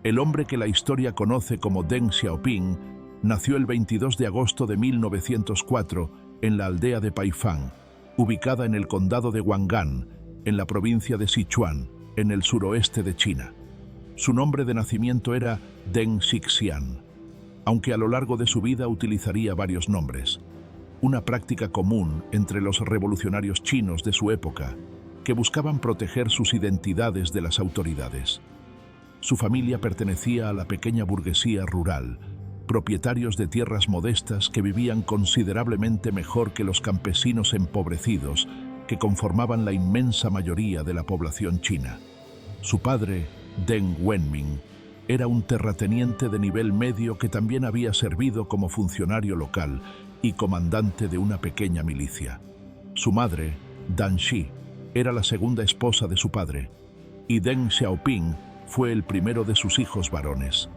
El hombre que la historia conoce como Deng Xiaoping nació el 22 de agosto de 1904 en la aldea de Paifang, ubicada en el condado de Huang'an, en la provincia de Sichuan, en el suroeste de China. Su nombre de nacimiento era Deng Xixian, aunque a lo largo de su vida utilizaría varios nombres, una práctica común entre los revolucionarios chinos de su época, que buscaban proteger sus identidades de las autoridades. Su familia pertenecía a la pequeña burguesía rural, propietarios de tierras modestas que vivían considerablemente mejor que los campesinos empobrecidos que conformaban la inmensa mayoría de la población china. Su padre, Deng Wenming, era un terrateniente de nivel medio que también había servido como funcionario local y comandante de una pequeña milicia. Su madre, Dan Shi, era la segunda esposa de su padre, y Deng Xiaoping fue el primero de sus hijos varones.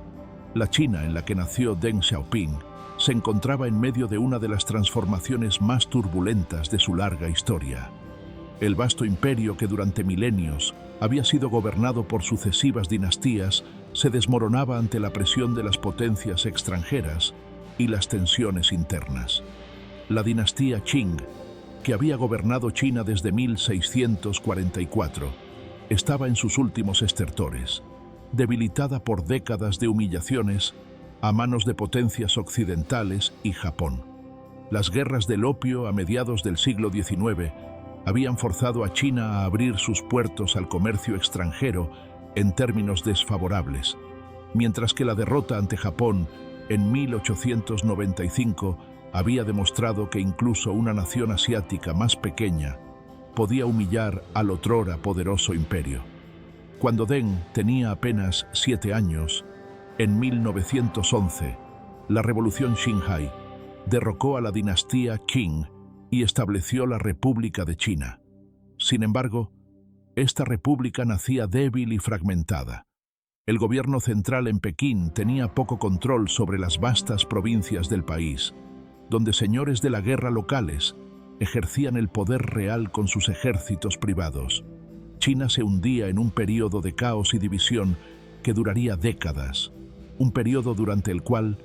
La China en la que nació Deng Xiaoping se encontraba en medio de una de las transformaciones más turbulentas de su larga historia. El vasto imperio que durante milenios había sido gobernado por sucesivas dinastías se desmoronaba ante la presión de las potencias extranjeras y las tensiones internas. La dinastía Qing, que había gobernado China desde 1644, estaba en sus últimos estertores, debilitada por décadas de humillaciones a manos de potencias occidentales y Japón. Las guerras del opio a mediados del siglo XIX habían forzado a China a abrir sus puertos al comercio extranjero en términos desfavorables, mientras que la derrota ante Japón en 1895 había demostrado que incluso una nación asiática más pequeña podía humillar al otrora poderoso imperio. Cuando Deng tenía apenas 7 años, en 1911, la Revolución Xinhai derrocó a la dinastía Qing y estableció la República de China. Sin embargo, esta república nacía débil y fragmentada. El gobierno central en Pekín tenía poco control sobre las vastas provincias del país, donde señores de la guerra locales ejercían el poder real con sus ejércitos privados. China se hundía en un período de caos y división que duraría décadas, un período durante el cual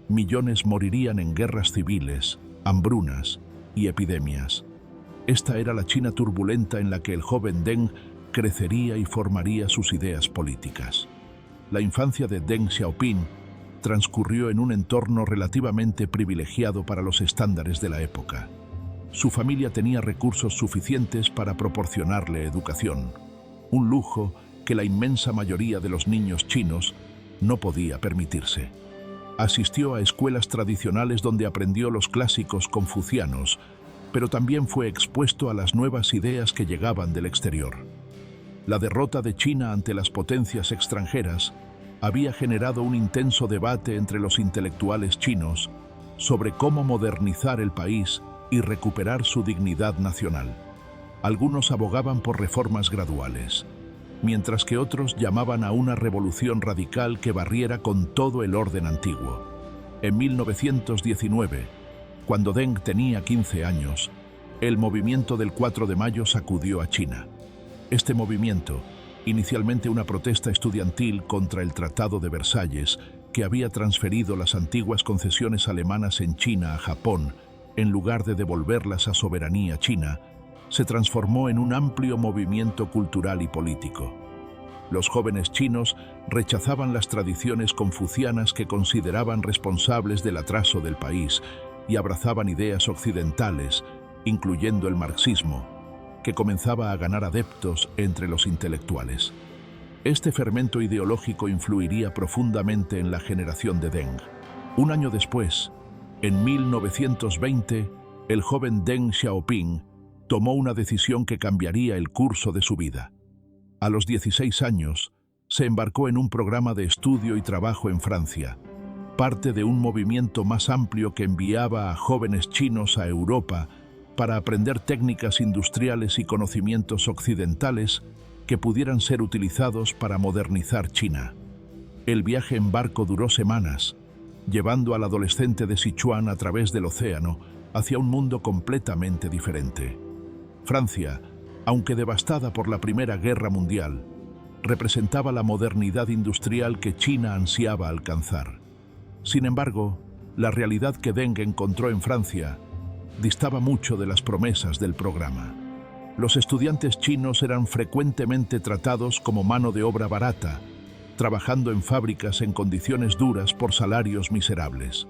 millones morirían en guerras civiles, hambrunas y epidemias. Esta era la China turbulenta en la que el joven Deng crecería y formaría sus ideas políticas. La infancia de Deng Xiaoping transcurrió en un entorno relativamente privilegiado para los estándares de la época. Su familia tenía recursos suficientes para proporcionarle educación, un lujo que la inmensa mayoría de los niños chinos no podía permitirse. Asistió a escuelas tradicionales donde aprendió los clásicos confucianos, pero también fue expuesto a las nuevas ideas que llegaban del exterior. La derrota de China ante las potencias extranjeras había generado un intenso debate entre los intelectuales chinos sobre cómo modernizar el país y recuperar su dignidad nacional. Algunos abogaban por reformas graduales, mientras que otros llamaban a una revolución radical que barriera con todo el orden antiguo. En 1919, cuando Deng tenía 15 años, el movimiento del 4 de mayo sacudió a China. Este movimiento, inicialmente una protesta estudiantil contra el Tratado de Versalles, que había transferido las antiguas concesiones alemanas en China a Japón, en lugar de devolverlas a soberanía china, se transformó en un amplio movimiento cultural y político. Los jóvenes chinos rechazaban las tradiciones confucianas que consideraban responsables del atraso del país y abrazaban ideas occidentales, incluyendo el marxismo, que comenzaba a ganar adeptos entre los intelectuales. Este fermento ideológico influiría profundamente en la generación de Deng. Un año después, en 1920, el joven Deng Xiaoping tomó una decisión que cambiaría el curso de su vida. A los 16 años, se embarcó en un programa de estudio y trabajo en Francia, parte de un movimiento más amplio que enviaba a jóvenes chinos a Europa para aprender técnicas industriales y conocimientos occidentales que pudieran ser utilizados para modernizar China. El viaje en barco duró semanas, llevando al adolescente de Sichuan a través del océano hacia un mundo completamente diferente. Francia, aunque devastada por la Primera Guerra Mundial, representaba la modernidad industrial que China ansiaba alcanzar. Sin embargo, la realidad que Deng encontró en Francia distaba mucho de las promesas del programa. Los estudiantes chinos eran frecuentemente tratados como mano de obra barata, trabajando en fábricas en condiciones duras por salarios miserables.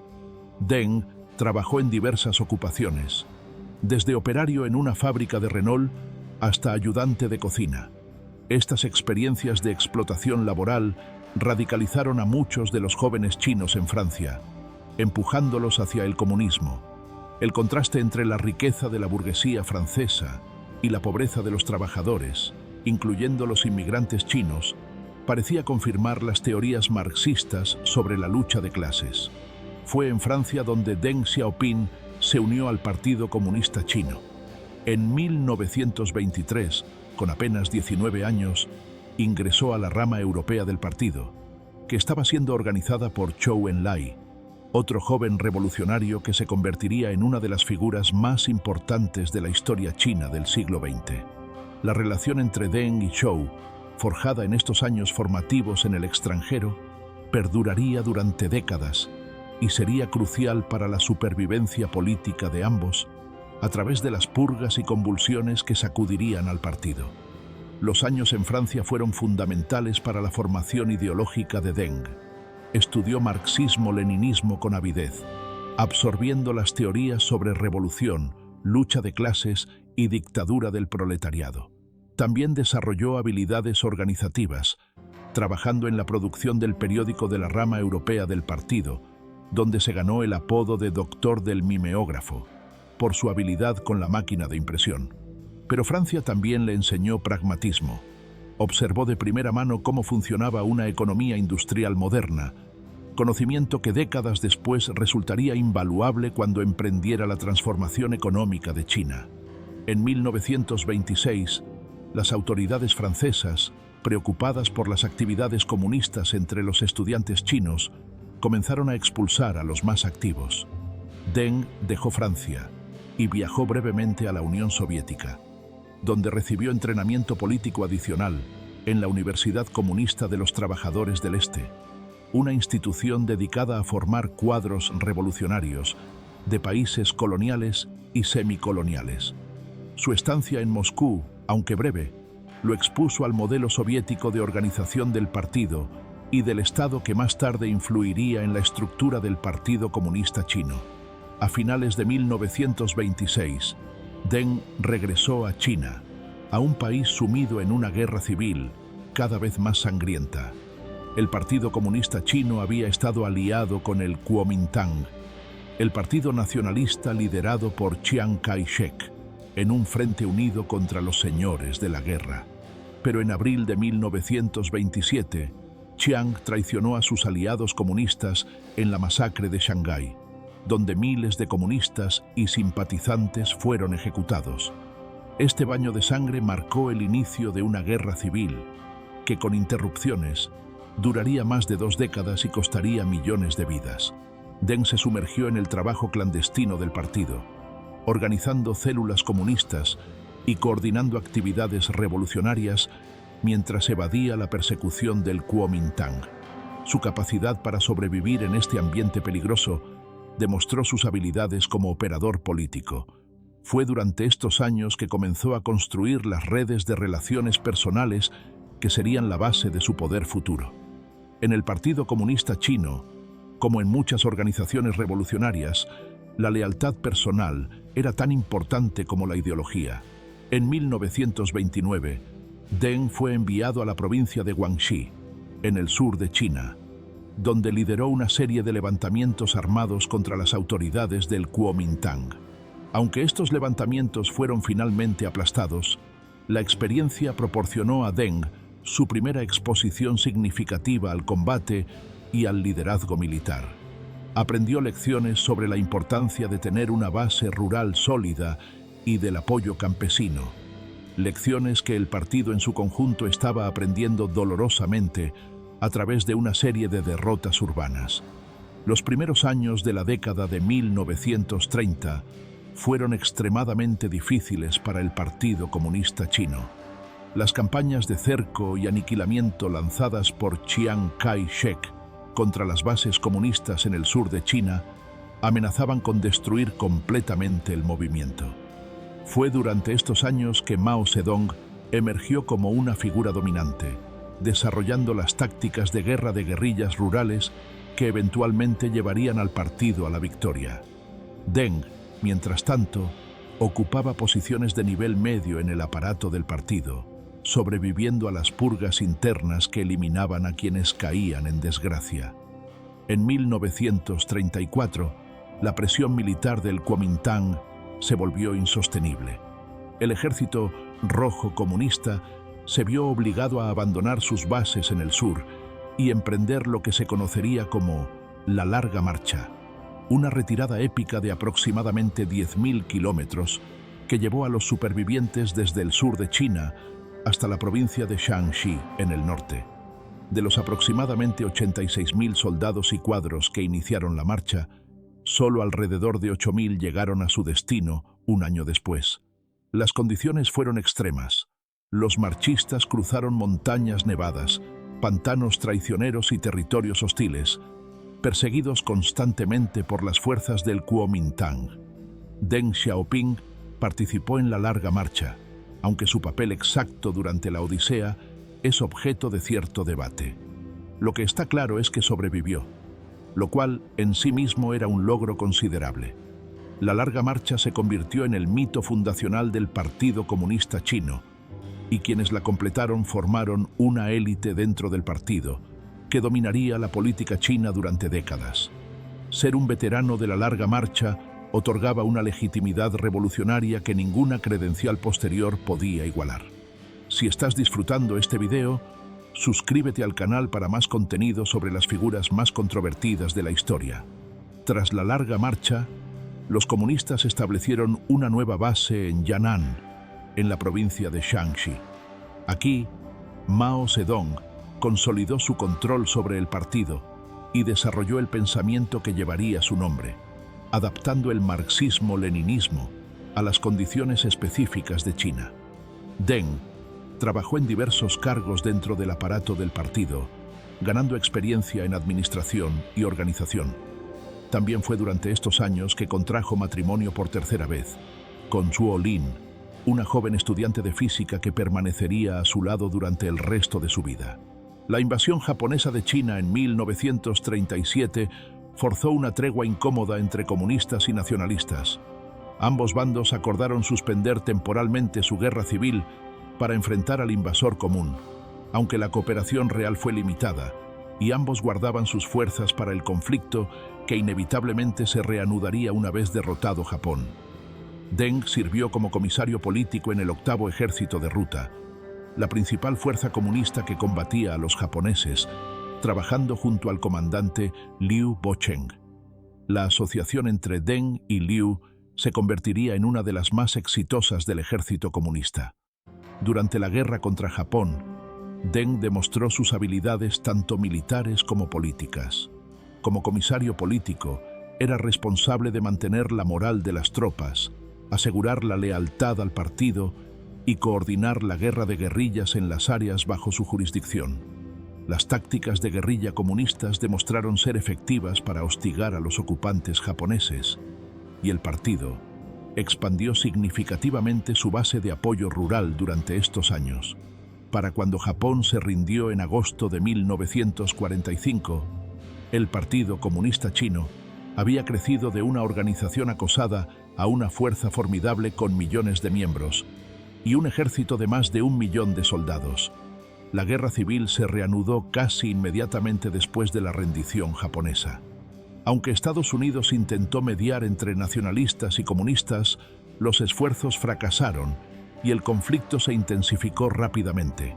Deng trabajó en diversas ocupaciones, desde operario en una fábrica de Renault hasta ayudante de cocina. Estas experiencias de explotación laboral radicalizaron a muchos de los jóvenes chinos en Francia, empujándolos hacia el comunismo. El contraste entre la riqueza de la burguesía francesa y la pobreza de los trabajadores, incluyendo los inmigrantes chinos, parecía confirmar las teorías marxistas sobre la lucha de clases. Fue en Francia donde Deng Xiaoping se unió al Partido Comunista Chino. En 1923, con apenas 19 años, ingresó a la rama europea del partido, que estaba siendo organizada por Zhou Enlai, otro joven revolucionario que se convertiría en una de las figuras más importantes de la historia china del siglo XX. La relación entre Deng y Zhou, forjada en estos años formativos en el extranjero, perduraría durante décadas y sería crucial para la supervivencia política de ambos a través de las purgas y convulsiones que sacudirían al partido. Los años en Francia fueron fundamentales para la formación ideológica de Deng. Estudió marxismo-leninismo con avidez, absorbiendo las teorías sobre revolución, lucha de clases y dictadura del proletariado. También desarrolló habilidades organizativas, trabajando en la producción del periódico de la rama europea del partido, donde se ganó el apodo de Doctor del Mimeógrafo, por su habilidad con la máquina de impresión. Pero Francia también le enseñó pragmatismo. Observó de primera mano cómo funcionaba una economía industrial moderna, conocimiento que décadas después resultaría invaluable cuando emprendiera la transformación económica de China. En 1926, las autoridades francesas, preocupadas por las actividades comunistas entre los estudiantes chinos, comenzaron a expulsar a los más activos. Deng dejó Francia y viajó brevemente a la Unión Soviética, donde recibió entrenamiento político adicional en la Universidad Comunista de los Trabajadores del Este, una institución dedicada a formar cuadros revolucionarios de países coloniales y semicoloniales. Su estancia en Moscú, aunque breve, lo expuso al modelo soviético de organización del partido y del Estado que más tarde influiría en la estructura del Partido Comunista Chino. A finales de 1926, Deng regresó a China, a un país sumido en una guerra civil cada vez más sangrienta. El Partido Comunista Chino había estado aliado con el Kuomintang, el partido nacionalista liderado por Chiang Kai-shek, en un frente unido contra los señores de la guerra. Pero en abril de 1927, Chiang traicionó a sus aliados comunistas en la masacre de Shanghái, donde miles de comunistas y simpatizantes fueron ejecutados. Este baño de sangre marcó el inicio de una guerra civil que, con interrupciones, duraría más de 2 décadas y costaría millones de vidas. Deng se sumergió en el trabajo clandestino del partido, organizando células comunistas y coordinando actividades revolucionarias mientras evadía la persecución del Kuomintang. Su capacidad para sobrevivir en este ambiente peligroso demostró sus habilidades como operador político. Fue durante estos años que comenzó a construir las redes de relaciones personales que serían la base de su poder futuro. En el Partido Comunista Chino, como en muchas organizaciones revolucionarias, la lealtad personal era tan importante como la ideología. En 1929, Deng fue enviado a la provincia de Guangxi, en el sur de China, donde lideró una serie de levantamientos armados contra las autoridades del Kuomintang. Aunque estos levantamientos fueron finalmente aplastados, la experiencia proporcionó a Deng su primera exposición significativa al combate y al liderazgo militar. Aprendió lecciones sobre la importancia de tener una base rural sólida y del apoyo campesino, lecciones que el partido en su conjunto estaba aprendiendo dolorosamente a través de una serie de derrotas urbanas. Los primeros años de la década de 1930 fueron extremadamente difíciles para el Partido Comunista Chino. Las campañas de cerco y aniquilamiento lanzadas por Chiang Kai-shek contra las bases comunistas en el sur de China amenazaban con destruir completamente el movimiento. Fue durante estos años que Mao Zedong emergió como una figura dominante, desarrollando las tácticas de guerra de guerrillas rurales que eventualmente llevarían al partido a la victoria. Deng, mientras tanto, ocupaba posiciones de nivel medio en el aparato del partido, sobreviviendo a las purgas internas que eliminaban a quienes caían en desgracia. En 1934, la presión militar del Kuomintang se volvió insostenible. El ejército rojo comunista se vio obligado a abandonar sus bases en el sur y emprender lo que se conocería como la Larga Marcha, una retirada épica de aproximadamente 10.000 kilómetros que llevó a los supervivientes desde el sur de China hasta la provincia de Shanxi, en el norte. De los aproximadamente 86.000 soldados y cuadros que iniciaron la marcha, solo alrededor de 8.000 llegaron a su destino un año después. Las condiciones fueron extremas. Los marchistas cruzaron montañas nevadas, pantanos traicioneros y territorios hostiles, perseguidos constantemente por las fuerzas del Kuomintang. Deng Xiaoping participó en la Larga Marcha, aunque su papel exacto durante la Odisea es objeto de cierto debate. Lo que está claro es que sobrevivió, lo cual en sí mismo era un logro considerable. La Larga Marcha se convirtió en el mito fundacional del Partido Comunista Chino, y quienes la completaron formaron una élite dentro del partido, que dominaría la política china durante décadas. Ser un veterano de la Larga Marcha otorgaba una legitimidad revolucionaria que ninguna credencial posterior podía igualar. Si estás disfrutando este video, suscríbete al canal para más contenido sobre las figuras más controvertidas de la historia. Tras la Larga Marcha, los comunistas establecieron una nueva base en Yan'an, en la provincia de Shanxi. Aquí, Mao Zedong consolidó su control sobre el partido y desarrolló el pensamiento que llevaría su nombre, adaptando el marxismo-leninismo a las condiciones específicas de China. Deng trabajó en diversos cargos dentro del aparato del partido, ganando experiencia en administración y organización. También fue durante estos años que contrajo matrimonio por tercera vez, con Zhuo Lin, una joven estudiante de física que permanecería a su lado durante el resto de su vida. La invasión japonesa de China en 1937 forzó una tregua incómoda entre comunistas y nacionalistas. Ambos bandos acordaron suspender temporalmente su guerra civil para enfrentar al invasor común, aunque la cooperación real fue limitada, y ambos guardaban sus fuerzas para el conflicto que inevitablemente se reanudaría una vez derrotado Japón. Deng sirvió como comisario político en el Octavo Ejército de Ruta, la principal fuerza comunista que combatía a los japoneses, trabajando junto al comandante Liu Bocheng. La asociación entre Deng y Liu se convertiría en una de las más exitosas del ejército comunista. Durante la guerra contra Japón, Deng demostró sus habilidades tanto militares como políticas. Como comisario político, era responsable de mantener la moral de las tropas, asegurar la lealtad al partido y coordinar la guerra de guerrillas en las áreas bajo su jurisdicción. Las tácticas de guerrilla comunistas demostraron ser efectivas para hostigar a los ocupantes japoneses, y el partido expandió significativamente su base de apoyo rural durante estos años. Para cuando Japón se rindió en agosto de 1945, el Partido Comunista Chino había crecido de una organización acosada a una fuerza formidable con millones de miembros y un ejército de más de 1 millón de soldados. La guerra civil se reanudó casi inmediatamente después de la rendición japonesa. Aunque Estados Unidos intentó mediar entre nacionalistas y comunistas, los esfuerzos fracasaron y el conflicto se intensificó rápidamente.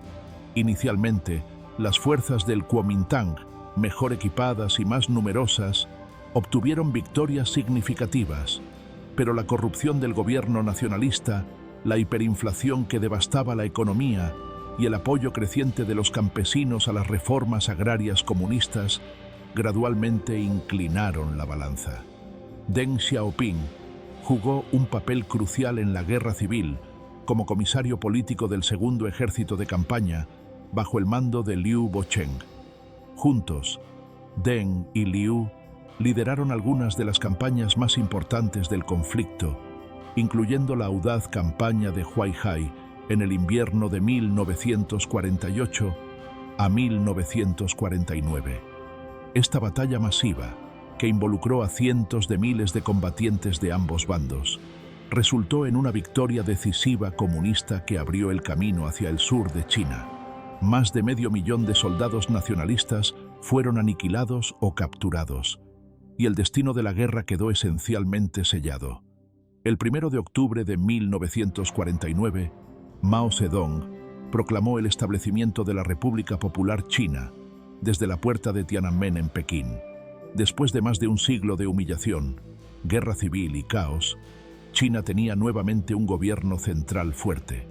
Inicialmente, las fuerzas del Kuomintang, mejor equipadas y más numerosas, obtuvieron victorias significativas, pero la corrupción del gobierno nacionalista, la hiperinflación que devastaba la economía y el apoyo creciente de los campesinos a las reformas agrarias comunistas gradualmente inclinaron la balanza. Deng Xiaoping jugó un papel crucial en la guerra civil, como comisario político del segundo ejército de campaña bajo el mando de Liu Bocheng. Juntos, Deng y Liu lideraron algunas de las campañas más importantes del conflicto, incluyendo la audaz campaña de Huaihai en el invierno de 1948 a 1949. Esta batalla masiva, que involucró a cientos de miles de combatientes de ambos bandos, resultó en una victoria decisiva comunista que abrió el camino hacia el sur de China. Más de 500.000 de soldados nacionalistas fueron aniquilados o capturados, y el destino de la guerra quedó esencialmente sellado. El 1 de octubre de 1949, Mao Zedong proclamó el establecimiento de la República Popular China desde la puerta de Tiananmen en Pekín. Después de más de un siglo de humillación, guerra civil y caos, China tenía nuevamente un gobierno central fuerte.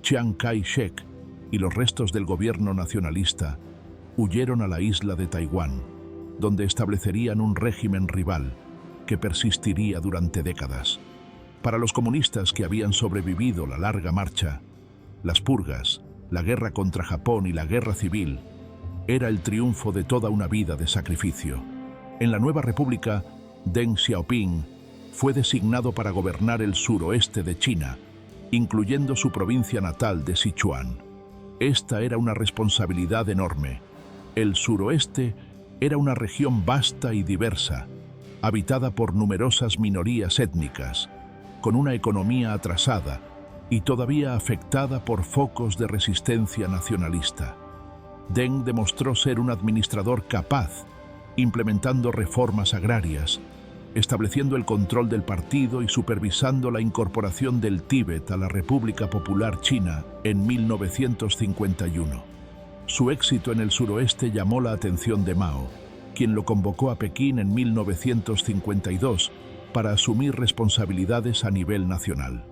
Chiang Kai-shek y los restos del gobierno nacionalista huyeron a la isla de Taiwán, donde establecerían un régimen rival que persistiría durante décadas. Para los comunistas que habían sobrevivido la larga marcha, las purgas, la guerra contra Japón y la guerra civil era el triunfo de toda una vida de sacrificio. En la nueva república, Deng Xiaoping fue designado para gobernar el suroeste de China, incluyendo su provincia natal de Sichuan. Esta era una responsabilidad enorme. El suroeste era una región vasta y diversa, habitada por numerosas minorías étnicas, con una economía atrasada y todavía afectada por focos de resistencia nacionalista. Deng demostró ser un administrador capaz, implementando reformas agrarias, estableciendo el control del partido y supervisando la incorporación del Tíbet a la República Popular China en 1951. Su éxito en el suroeste llamó la atención de Mao, quien lo convocó a Pekín en 1952 para asumir responsabilidades a nivel nacional.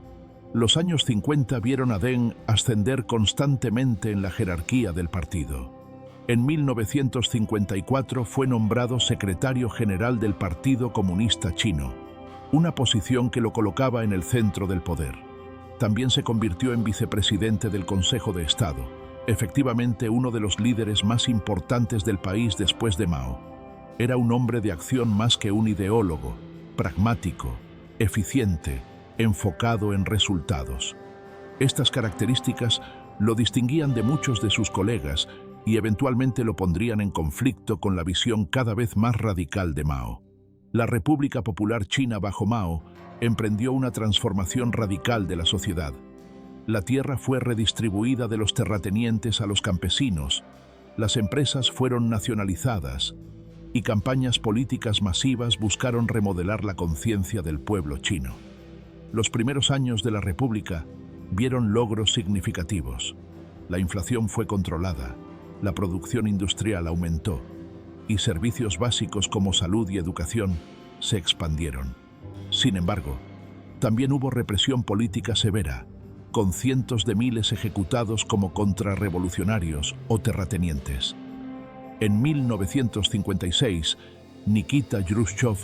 Los años 50 vieron a Deng ascender constantemente en la jerarquía del partido. En 1954 fue nombrado secretario general del Partido Comunista Chino, una posición que lo colocaba en el centro del poder. También se convirtió en vicepresidente del Consejo de Estado, efectivamente uno de los líderes más importantes del país después de Mao. Era un hombre de acción más que un ideólogo, pragmático, eficiente, enfocado en resultados. Estas características lo distinguían de muchos de sus colegas y eventualmente lo pondrían en conflicto con la visión cada vez más radical de Mao. La República Popular China bajo Mao emprendió una transformación radical de la sociedad. La tierra fue redistribuida de los terratenientes a los campesinos, las empresas fueron nacionalizadas y campañas políticas masivas buscaron remodelar la conciencia del pueblo chino. Los primeros años de la República vieron logros significativos. La inflación fue controlada, la producción industrial aumentó y servicios básicos como salud y educación se expandieron. Sin embargo, también hubo represión política severa, con cientos de miles ejecutados como contrarrevolucionarios o terratenientes. En 1956, Nikita Khrushchev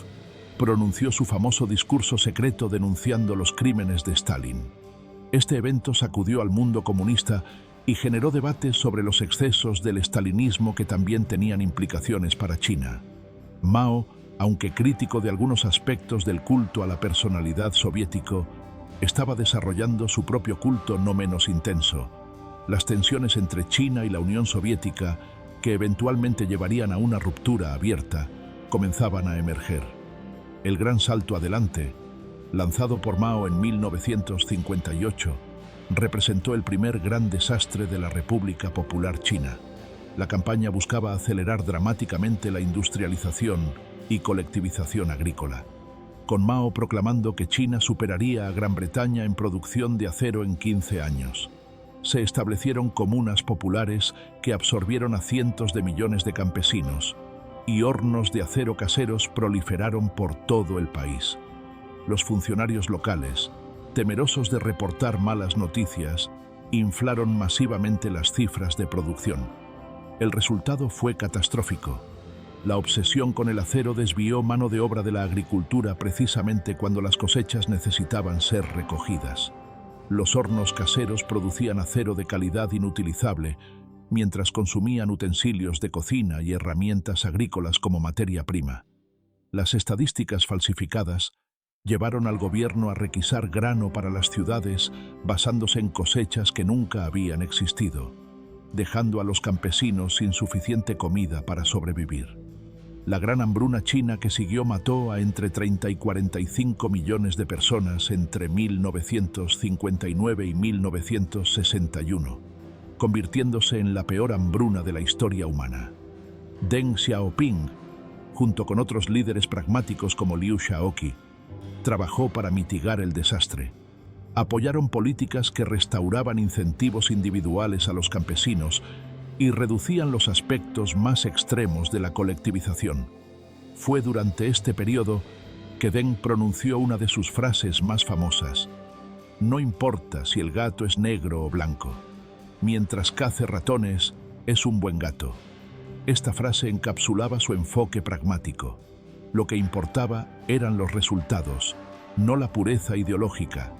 pronunció su famoso discurso secreto denunciando los crímenes de Stalin. Este evento sacudió al mundo comunista y generó debates sobre los excesos del estalinismo que también tenían implicaciones para China. Mao, aunque crítico de algunos aspectos del culto a la personalidad soviético, estaba desarrollando su propio culto no menos intenso. Las tensiones entre China y la Unión Soviética, que eventualmente llevarían a una ruptura abierta, comenzaban a emerger. El gran salto adelante, lanzado por Mao en 1958, representó el primer gran desastre de la República Popular China. La campaña buscaba acelerar dramáticamente la industrialización y colectivización agrícola, con Mao proclamando que China superaría a Gran Bretaña en producción de acero en 15 años. Se establecieron comunas populares que absorbieron a cientos de millones de campesinos, y hornos de acero caseros proliferaron por todo el país. Los funcionarios locales, temerosos de reportar malas noticias, inflaron masivamente las cifras de producción. El resultado fue catastrófico. La obsesión con el acero desvió mano de obra de la agricultura precisamente cuando las cosechas necesitaban ser recogidas. Los hornos caseros producían acero de calidad inutilizable, mientras consumían utensilios de cocina y herramientas agrícolas como materia prima. Las estadísticas falsificadas llevaron al gobierno a requisar grano para las ciudades basándose en cosechas que nunca habían existido, dejando a los campesinos sin suficiente comida para sobrevivir. La gran hambruna china que siguió mató a entre 30 y 45 millones de personas entre 1959 y 1961, convirtiéndose en la peor hambruna de la historia humana. Deng Xiaoping, junto con otros líderes pragmáticos como Liu Shaoqi, trabajó para mitigar el desastre. Apoyaron políticas que restauraban incentivos individuales a los campesinos y reducían los aspectos más extremos de la colectivización. Fue durante este periodo que Deng pronunció una de sus frases más famosas: "No importa si el gato es negro o blanco. Mientras cace ratones, es un buen gato". Esta frase encapsulaba su enfoque pragmático. Lo que importaba eran los resultados, no la pureza ideológica.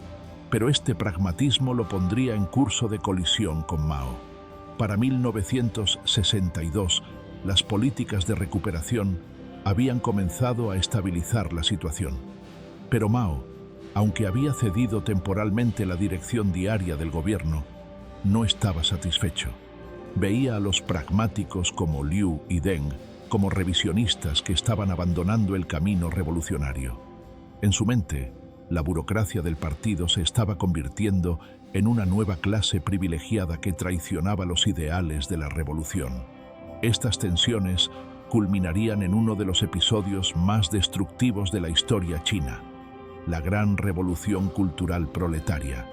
Pero este pragmatismo lo pondría en curso de colisión con Mao. Para 1962, las políticas de recuperación habían comenzado a estabilizar la situación. Pero Mao, aunque había cedido temporalmente la dirección diaria del gobierno, no estaba satisfecho. Veía a los pragmáticos como Liu y Deng como revisionistas que estaban abandonando el camino revolucionario. En su mente, la burocracia del partido se estaba convirtiendo en una nueva clase privilegiada que traicionaba los ideales de la revolución. Estas tensiones culminarían en uno de los episodios más destructivos de la historia china: la Gran Revolución Cultural Proletaria.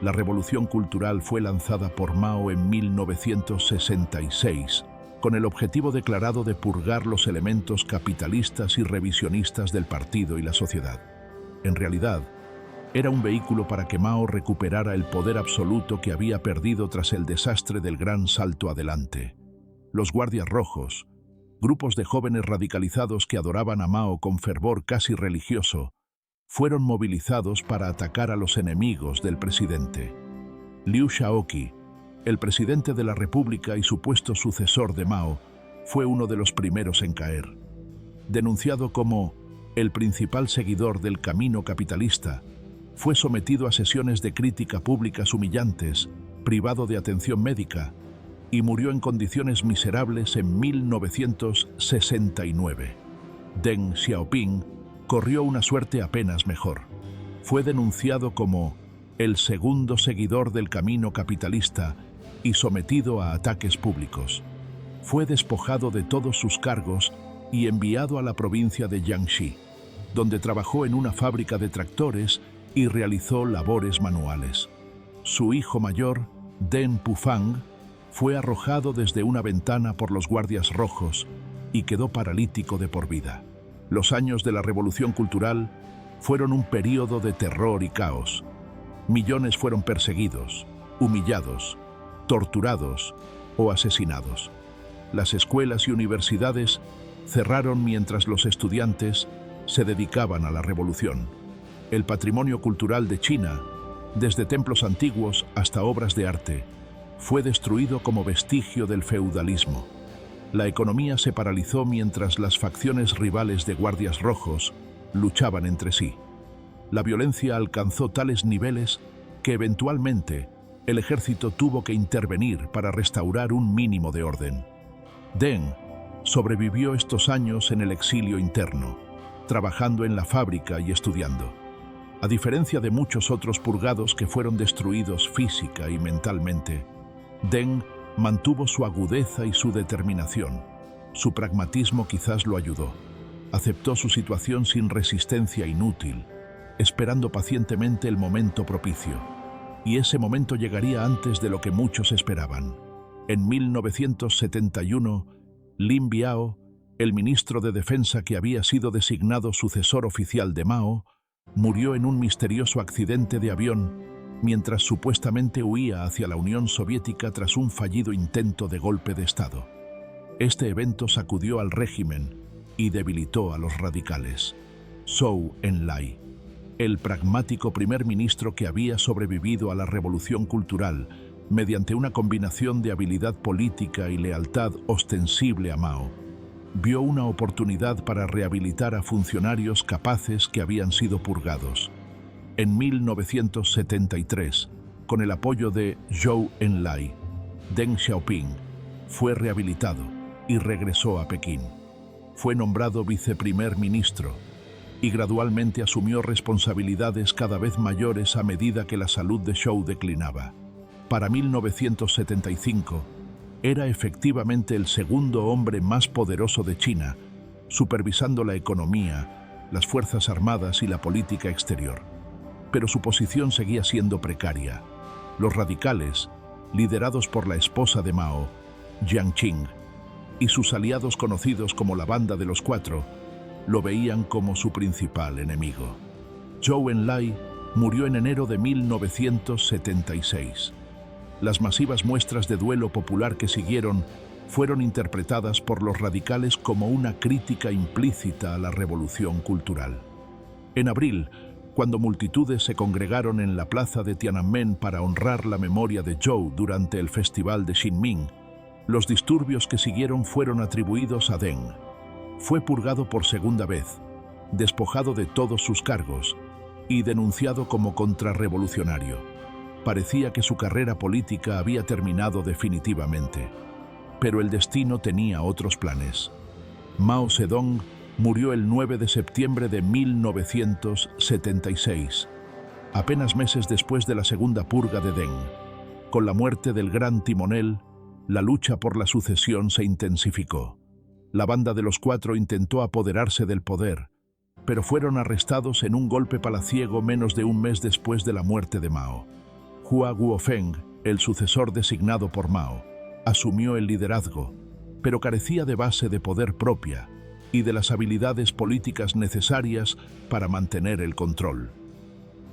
La Revolución Cultural fue lanzada por Mao en 1966, con el objetivo declarado de purgar los elementos capitalistas y revisionistas del partido y la sociedad. En realidad, era un vehículo para que Mao recuperara el poder absoluto que había perdido tras el desastre del Gran Salto Adelante. Los Guardias Rojos, grupos de jóvenes radicalizados que adoraban a Mao con fervor casi religioso, fueron movilizados para atacar a los enemigos del presidente. Liu Shaoqi, el presidente de la República y supuesto sucesor de Mao, fue uno de los primeros en caer. Denunciado como el principal seguidor del camino capitalista, fue sometido a sesiones de crítica públicas humillantes, privado de atención médica, y murió en condiciones miserables en 1969. Deng Xiaoping corrió una suerte apenas mejor. Fue denunciado como el segundo seguidor del camino capitalista y sometido a ataques públicos. Fue despojado de todos sus cargos y enviado a la provincia de Jiangxi, donde trabajó en una fábrica de tractores y realizó labores manuales. Su hijo mayor, Deng Pufang, fue arrojado desde una ventana por los Guardias Rojos y quedó paralítico de por vida. Los años de la Revolución Cultural fueron un período de terror y caos. Millones fueron perseguidos, humillados, torturados o asesinados. Las escuelas y universidades cerraron mientras los estudiantes se dedicaban a la revolución. El patrimonio cultural de China, desde templos antiguos hasta obras de arte, fue destruido como vestigio del feudalismo. La economía se paralizó mientras las facciones rivales de Guardias Rojos luchaban entre sí. La violencia alcanzó tales niveles que eventualmente el ejército tuvo que intervenir para restaurar un mínimo de orden. Deng sobrevivió estos años en el exilio interno, trabajando en la fábrica y estudiando. A diferencia de muchos otros purgados que fueron destruidos física y mentalmente, Deng mantuvo su agudeza y su determinación. Su pragmatismo quizás lo ayudó. Aceptó su situación sin resistencia inútil, esperando pacientemente el momento propicio. Y ese momento llegaría antes de lo que muchos esperaban. En 1971, Lin Biao, el ministro de Defensa que había sido designado sucesor oficial de Mao, murió en un misterioso accidente de avión mientras supuestamente huía hacia la Unión Soviética tras un fallido intento de golpe de Estado. Este evento sacudió al régimen y debilitó a los radicales. Zhou Enlai, el pragmático primer ministro que había sobrevivido a la revolución cultural mediante una combinación de habilidad política y lealtad ostensible a Mao, vio una oportunidad para rehabilitar a funcionarios capaces que habían sido purgados. En 1973, con el apoyo de Zhou Enlai, Deng Xiaoping fue rehabilitado y regresó a Pekín. Fue nombrado viceprimer ministro y gradualmente asumió responsabilidades cada vez mayores a medida que la salud de Zhou declinaba. Para 1975, era efectivamente el segundo hombre más poderoso de China, supervisando la economía, las fuerzas armadas y la política exterior. Pero su posición seguía siendo precaria. Los radicales, liderados por la esposa de Mao, Jiang Qing, y sus aliados conocidos como la Banda de los Cuatro, lo veían como su principal enemigo. Zhou Enlai murió en enero de 1976. Las masivas muestras de duelo popular que siguieron fueron interpretadas por los radicales como una crítica implícita a la revolución cultural. En abril, cuando multitudes se congregaron en la plaza de Tiananmen para honrar la memoria de Zhou durante el festival de Xinming, los disturbios que siguieron fueron atribuidos a Deng. Fue purgado por segunda vez, despojado de todos sus cargos y denunciado como contrarrevolucionario. Parecía que su carrera política había terminado definitivamente. Pero el destino tenía otros planes. Mao Zedong murió el 9 de septiembre de 1976, apenas meses después de la segunda purga de Deng. Con la muerte del gran timonel, la lucha por la sucesión se intensificó. La Banda de los Cuatro intentó apoderarse del poder, pero fueron arrestados en un golpe palaciego menos de un mes después de la muerte de Mao. Hua Guofeng, el sucesor designado por Mao, asumió el liderazgo, pero carecía de base de poder propia y de las habilidades políticas necesarias para mantener el control.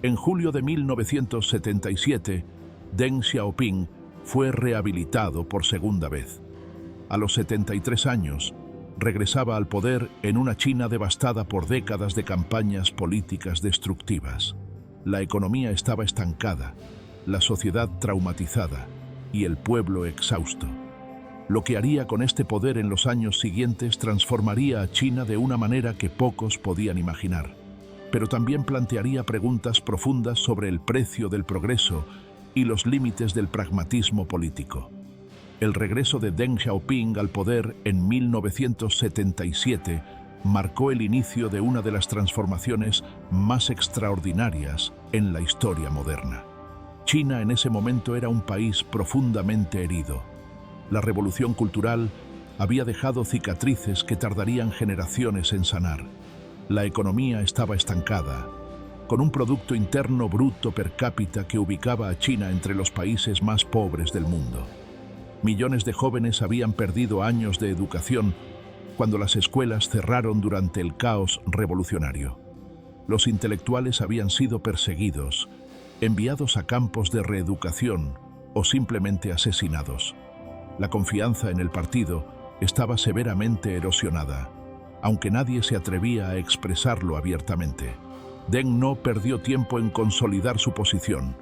En julio de 1977, Deng Xiaoping fue rehabilitado por segunda vez. A los 73 años, regresaba al poder en una China devastada por décadas de campañas políticas destructivas. La economía estaba estancada, la sociedad traumatizada y el pueblo exhausto. Lo que haría con este poder en los años siguientes transformaría a China de una manera que pocos podían imaginar, pero también plantearía preguntas profundas sobre el precio del progreso y los límites del pragmatismo político. El regreso de Deng Xiaoping al poder en 1977 marcó el inicio de una de las transformaciones más extraordinarias en la historia moderna. China en ese momento era un país profundamente herido. La revolución cultural había dejado cicatrices que tardarían generaciones en sanar. La economía estaba estancada, con un Producto Interno Bruto per cápita que ubicaba a China entre los países más pobres del mundo. Millones de jóvenes habían perdido años de educación cuando las escuelas cerraron durante el caos revolucionario. Los intelectuales habían sido perseguidos, enviados a campos de reeducación o simplemente asesinados. La confianza en el partido estaba severamente erosionada, aunque nadie se atrevía a expresarlo abiertamente. Deng no perdió tiempo en consolidar su posición.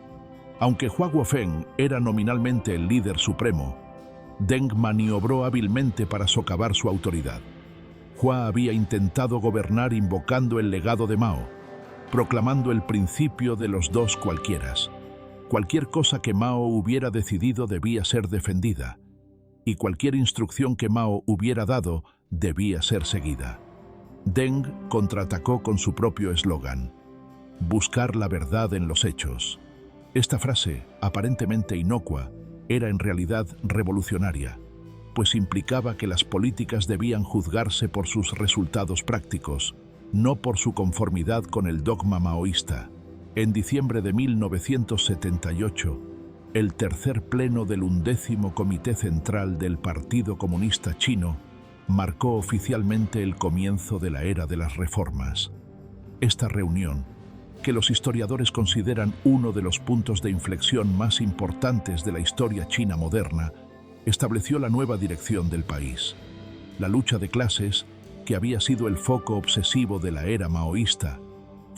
Aunque Hua Guofeng era nominalmente el líder supremo, Deng maniobró hábilmente para socavar su autoridad. Hua había intentado gobernar invocando el legado de Mao, proclamando el principio de los dos cualquieras. Cualquier cosa que Mao hubiera decidido debía ser defendida, y cualquier instrucción que Mao hubiera dado debía ser seguida. Deng contraatacó con su propio eslogan: buscar la verdad en los hechos. Esta frase, aparentemente inocua, era en realidad revolucionaria, pues implicaba que las políticas debían juzgarse por sus resultados prácticos, no por su conformidad con el dogma maoísta. En diciembre de 1978, el tercer pleno del 11º Comité Central del Partido Comunista Chino marcó oficialmente el comienzo de la era de las reformas. Esta reunión, que los historiadores consideran uno de los puntos de inflexión más importantes de la historia china moderna, estableció la nueva dirección del país. La lucha de clases, que había sido el foco obsesivo de la era maoísta,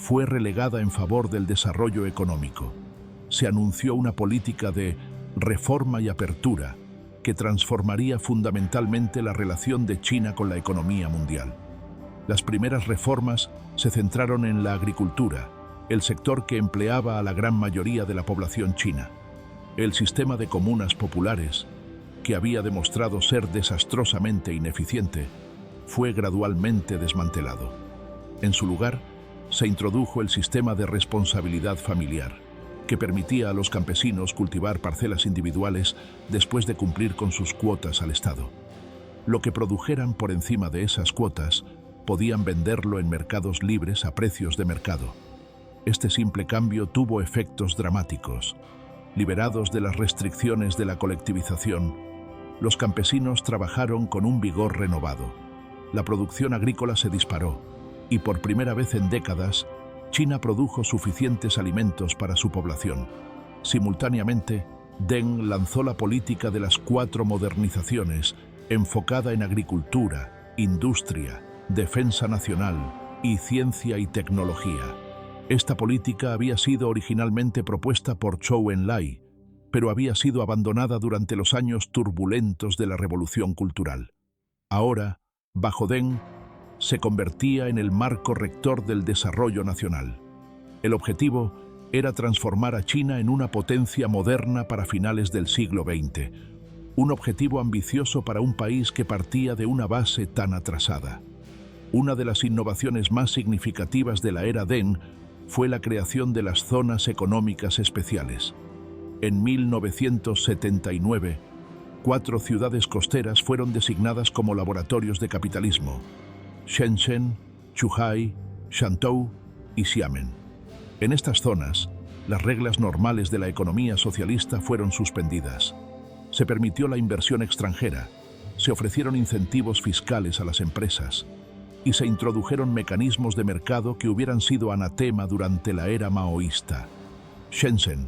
fue relegada en favor del desarrollo económico. Se anunció una política de reforma y apertura que transformaría fundamentalmente la relación de China con la economía mundial. Las primeras reformas se centraron en la agricultura, el sector que empleaba a la gran mayoría de la población china. El sistema de comunas populares, que había demostrado ser desastrosamente ineficiente, fue gradualmente desmantelado. En su lugar, se introdujo el sistema de responsabilidad familiar, que permitía a los campesinos cultivar parcelas individuales después de cumplir con sus cuotas al Estado. Lo que produjeran por encima de esas cuotas podían venderlo en mercados libres a precios de mercado. Este simple cambio tuvo efectos dramáticos. Liberados de las restricciones de la colectivización, los campesinos trabajaron con un vigor renovado. La producción agrícola se disparó y por primera vez en décadas, China produjo suficientes alimentos para su población. Simultáneamente, Deng lanzó la política de las 4 modernizaciones, enfocada en agricultura, industria, defensa nacional y ciencia y tecnología. Esta política había sido originalmente propuesta por Zhou Enlai, pero había sido abandonada durante los años turbulentos de la Revolución Cultural. Ahora, bajo Deng, se convertía en el marco rector del desarrollo nacional. El objetivo era transformar a China en una potencia moderna para finales del siglo XX, un objetivo ambicioso para un país que partía de una base tan atrasada. Una de las innovaciones más significativas de la era Deng fue la creación de las zonas económicas especiales. En 1979, 4 ciudades costeras fueron designadas como laboratorios de capitalismo: Shenzhen, Zhuhai, Shantou y Xiamen. En estas zonas, las reglas normales de la economía socialista fueron suspendidas. Se permitió la inversión extranjera, se ofrecieron incentivos fiscales a las empresas y se introdujeron mecanismos de mercado que hubieran sido anatema durante la era maoísta. Shenzhen,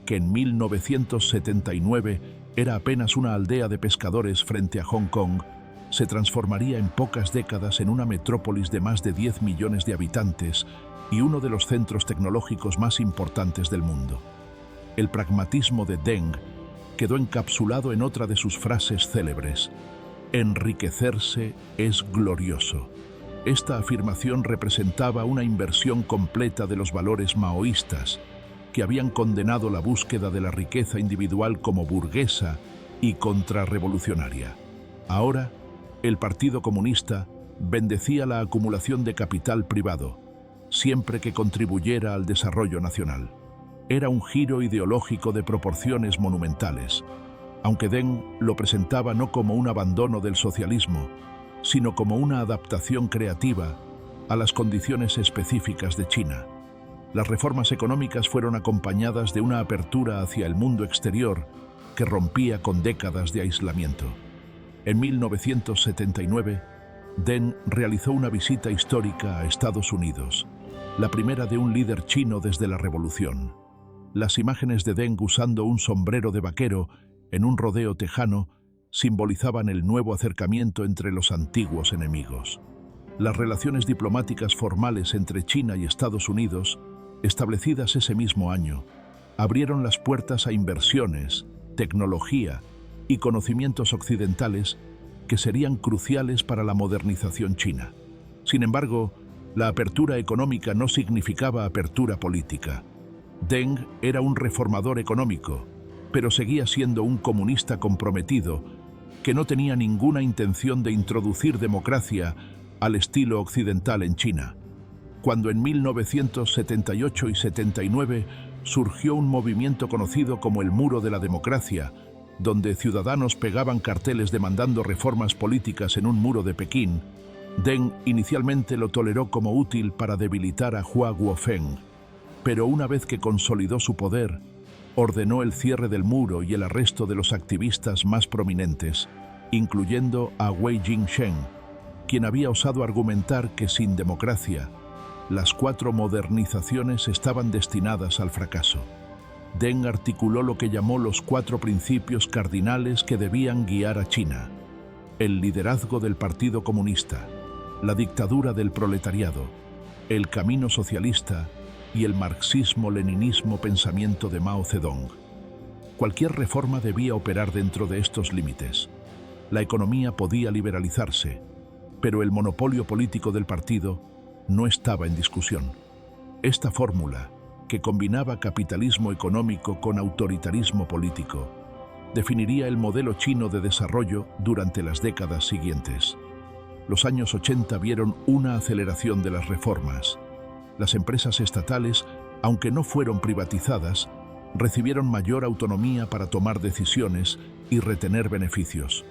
que en 1979 era apenas una aldea de pescadores frente a Hong Kong, se transformaría en pocas décadas en una metrópolis de más de 10 millones de habitantes y uno de los centros tecnológicos más importantes del mundo. El pragmatismo de Deng quedó encapsulado en otra de sus frases célebres: enriquecerse es glorioso. Esta afirmación representaba una inversión completa de los valores maoístas, que habían condenado la búsqueda de la riqueza individual como burguesa y contrarrevolucionaria. Ahora, el Partido Comunista bendecía la acumulación de capital privado, siempre que contribuyera al desarrollo nacional. Era un giro ideológico de proporciones monumentales, aunque Deng lo presentaba no como un abandono del socialismo, sino como una adaptación creativa a las condiciones específicas de China. Las reformas económicas fueron acompañadas de una apertura hacia el mundo exterior que rompía con décadas de aislamiento. En 1979, Deng realizó una visita histórica a Estados Unidos, la primera de un líder chino desde la Revolución. Las imágenes de Deng usando un sombrero de vaquero en un rodeo tejano simbolizaban el nuevo acercamiento entre los antiguos enemigos. Las relaciones diplomáticas formales entre China y Estados Unidos, establecidas ese mismo año, abrieron las puertas a inversiones, tecnología y conocimientos occidentales que serían cruciales para la modernización china. Sin embargo, la apertura económica no significaba apertura política. Deng era un reformador económico, pero seguía siendo un comunista comprometido que no tenía ninguna intención de introducir democracia al estilo occidental en China. Cuando en 1978 y 79 surgió un movimiento conocido como el Muro de la Democracia, donde ciudadanos pegaban carteles demandando reformas políticas en un muro de Pekín, Deng inicialmente lo toleró como útil para debilitar a Hua Guofeng, pero una vez que consolidó su poder, ordenó el cierre del muro y el arresto de los activistas más prominentes, incluyendo a Wei Jingsheng, quien había osado argumentar que sin democracia, las 4 modernizaciones estaban destinadas al fracaso. Deng articuló lo que llamó los 4 principios cardinales que debían guiar a China: el liderazgo del Partido Comunista, la dictadura del proletariado, el camino socialista y el marxismo-leninismo pensamiento de Mao Zedong. Cualquier reforma debía operar dentro de estos límites. La economía podía liberalizarse, pero el monopolio político del partido no estaba en discusión. Esta fórmula, que combinaba capitalismo económico con autoritarismo político, definiría el modelo chino de desarrollo durante las décadas siguientes. Los años 80 vieron una aceleración de las reformas. Las empresas estatales, aunque no fueron privatizadas, recibieron mayor autonomía para tomar decisiones y retener beneficios.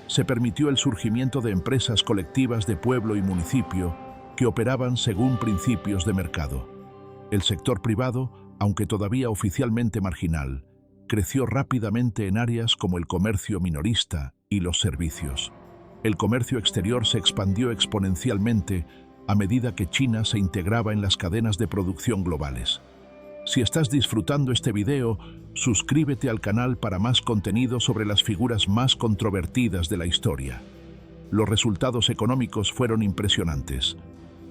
Se permitió el surgimiento de empresas colectivas de pueblo y municipio que operaban según principios de mercado. El sector privado, aunque todavía oficialmente marginal, creció rápidamente en áreas como el comercio minorista y los servicios. El comercio exterior se expandió exponencialmente a medida que China se integraba en las cadenas de producción globales. Si estás disfrutando este video, suscríbete al canal para más contenido sobre las figuras más controvertidas de la historia. Los resultados económicos fueron impresionantes.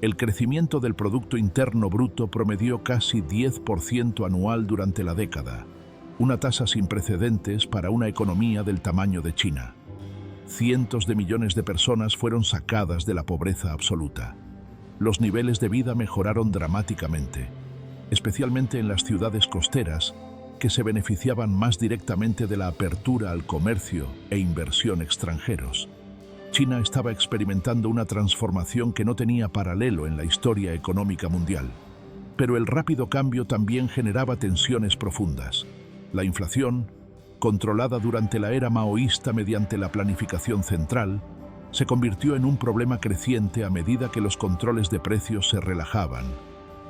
El crecimiento del Producto Interno Bruto promedió casi 10% anual durante la década, una tasa sin precedentes para una economía del tamaño de China. Cientos de millones de personas fueron sacadas de la pobreza absoluta. Los niveles de vida mejoraron dramáticamente, especialmente en las ciudades costeras, que se beneficiaban más directamente de la apertura al comercio e inversión extranjeros. China estaba experimentando una transformación que no tenía paralelo en la historia económica mundial. Pero el rápido cambio también generaba tensiones profundas. La inflación, controlada durante la era maoísta mediante la planificación central, se convirtió en un problema creciente a medida que los controles de precios se relajaban.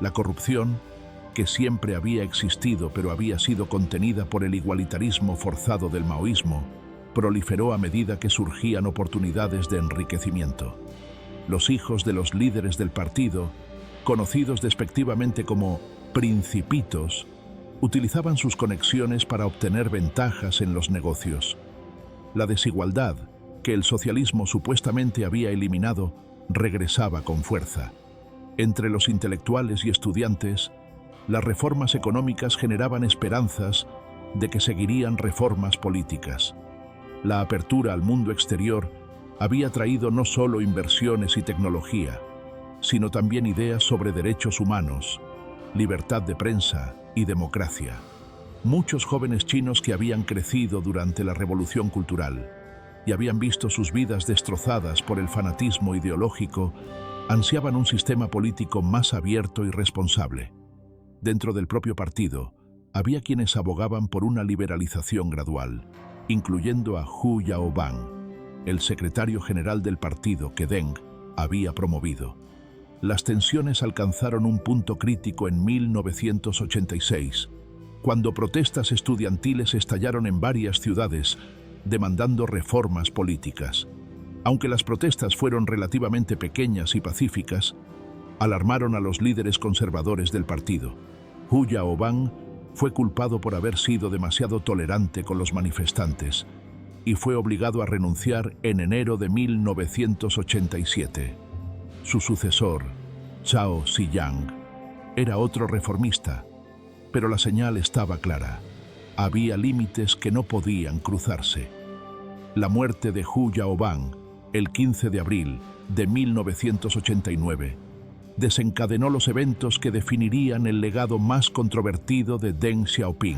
La corrupción, que siempre había existido pero había sido contenida por el igualitarismo forzado del maoísmo, proliferó a medida que surgían oportunidades de enriquecimiento. Los hijos de los líderes del partido, conocidos despectivamente como principitos, utilizaban sus conexiones para obtener ventajas en los negocios. La desigualdad, que el socialismo supuestamente había eliminado, regresaba con fuerza. Entre los intelectuales y estudiantes, las reformas económicas generaban esperanzas de que seguirían reformas políticas. La apertura al mundo exterior había traído no solo inversiones y tecnología, sino también ideas sobre derechos humanos, libertad de prensa y democracia. Muchos jóvenes chinos que habían crecido durante la Revolución Cultural y habían visto sus vidas destrozadas por el fanatismo ideológico, ansiaban un sistema político más abierto y responsable. Dentro del propio partido, había quienes abogaban por una liberalización gradual, incluyendo a Hu Yaobang, el secretario general del partido que Deng había promovido. Las tensiones alcanzaron un punto crítico en 1986, cuando protestas estudiantiles estallaron en varias ciudades, demandando reformas políticas. Aunque las protestas fueron relativamente pequeñas y pacíficas, alarmaron a los líderes conservadores del partido. Hu Yaobang fue culpado por haber sido demasiado tolerante con los manifestantes y fue obligado a renunciar en enero de 1987. Su sucesor, Zhao Ziyang, era otro reformista, pero la señal estaba clara. Había límites que no podían cruzarse. La muerte de Hu Yaobang, el 15 de abril de 1989, desencadenó los eventos que definirían el legado más controvertido de Deng Xiaoping.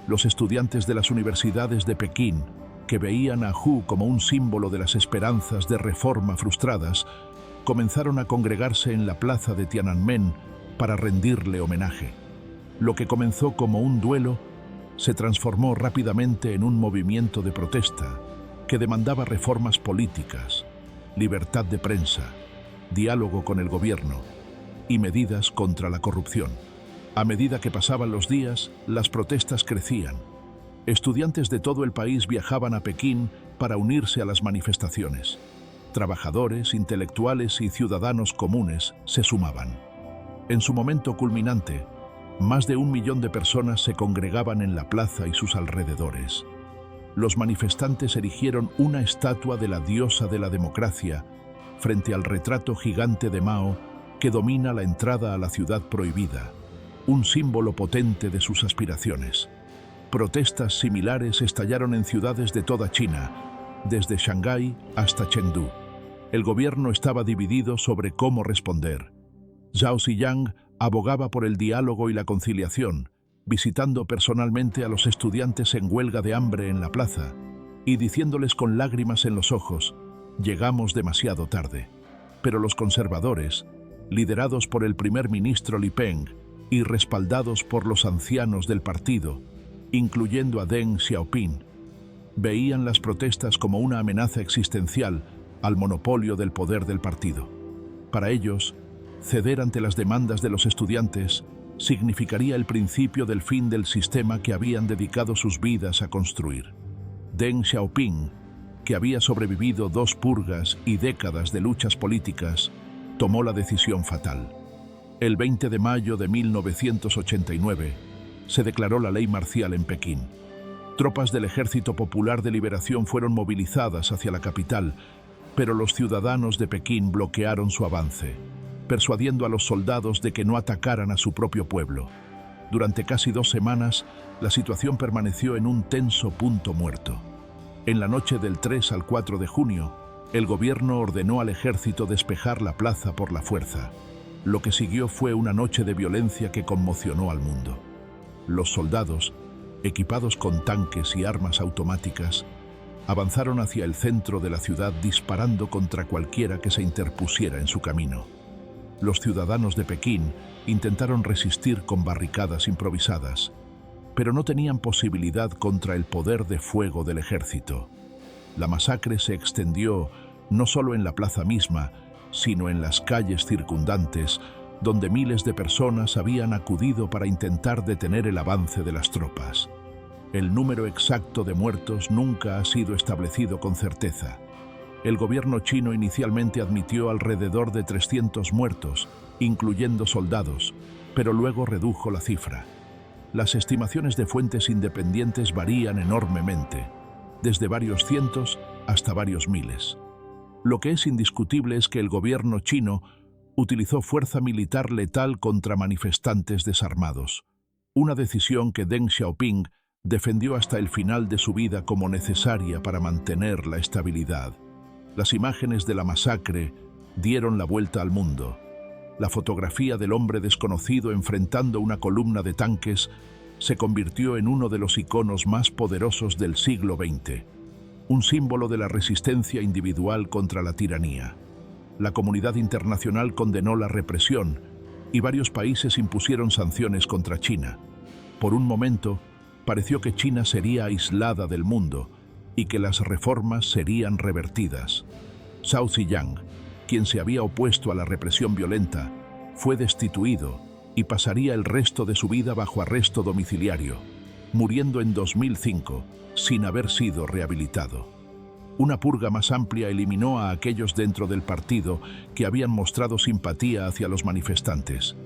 Los estudiantes de las universidades de Pekín, que veían a Hu como un símbolo de las esperanzas de reforma frustradas, comenzaron a congregarse en la plaza de Tiananmen para rendirle homenaje. Lo que comenzó como un duelo se transformó rápidamente en un movimiento de protesta que demandaba reformas políticas, libertad de prensa, diálogo con el gobierno y medidas contra la corrupción. A medida que pasaban los días, las protestas crecían. Estudiantes de todo el país viajaban a Pekín para unirse a las manifestaciones. Trabajadores, intelectuales y ciudadanos comunes se sumaban. En su momento culminante, más de 1 millón de personas se congregaban en la plaza y sus alrededores. Los manifestantes erigieron una estatua de la diosa de la democracia frente al retrato gigante de Mao que domina la entrada a la ciudad prohibida, un símbolo potente de sus aspiraciones. Protestas similares estallaron en ciudades de toda China, desde Shanghái hasta Chengdu. El gobierno estaba dividido sobre cómo responder. Zhao Ziyang abogaba por el diálogo y la conciliación, visitando personalmente a los estudiantes en huelga de hambre en la plaza y diciéndoles con lágrimas en los ojos: llegamos demasiado tarde. Pero los conservadores, liderados por el primer ministro Li Peng y respaldados por los ancianos del partido, incluyendo a Deng Xiaoping, veían las protestas como una amenaza existencial al monopolio del poder del partido. Para ellos, ceder ante las demandas de los estudiantes significaría el principio del fin del sistema que habían dedicado sus vidas a construir. Deng Xiaoping, que había sobrevivido 2 purgas y décadas de luchas políticas, tomó la decisión fatal. El 20 de mayo de 1989, se declaró la ley marcial en Pekín. Tropas del Ejército Popular de Liberación fueron movilizadas hacia la capital, pero los ciudadanos de Pekín bloquearon su avance, persuadiendo a los soldados de que no atacaran a su propio pueblo. Durante casi 2 semanas, la situación permaneció en un tenso punto muerto. En la noche del 3 al 4 de junio, el gobierno ordenó al ejército despejar la plaza por la fuerza. Lo que siguió fue una noche de violencia que conmocionó al mundo. Los soldados, equipados con tanques y armas automáticas, avanzaron hacia el centro de la ciudad disparando contra cualquiera que se interpusiera en su camino. Los ciudadanos de Pekín intentaron resistir con barricadas improvisadas, pero no tenían posibilidad contra el poder de fuego del ejército. La masacre se extendió no solo en la plaza misma, sino en las calles circundantes, donde miles de personas habían acudido para intentar detener el avance de las tropas. El número exacto de muertos nunca ha sido establecido con certeza. El gobierno chino inicialmente admitió alrededor de 300 muertos, incluyendo soldados, pero luego redujo la cifra. Las estimaciones de fuentes independientes varían enormemente, desde varios cientos hasta varios miles. Lo que es indiscutible es que el gobierno chino utilizó fuerza militar letal contra manifestantes desarmados, una decisión que Deng Xiaoping defendió hasta el final de su vida como necesaria para mantener la estabilidad. Las imágenes de la masacre dieron la vuelta al mundo. La fotografía del hombre desconocido enfrentando una columna de tanques se convirtió en uno de los iconos más poderosos del siglo XX, un símbolo de la resistencia individual contra la tiranía. La comunidad internacional condenó la represión y varios países impusieron sanciones contra China. Por un momento, pareció que China sería aislada del mundo y que las reformas serían revertidas. Zhao Ziyang, quien se había opuesto a la represión violenta, fue destituido y pasaría el resto de su vida bajo arresto domiciliario, muriendo en 2005 sin haber sido rehabilitado. Una purga más amplia eliminó a aquellos dentro del partido que habían mostrado simpatía hacia los manifestantes.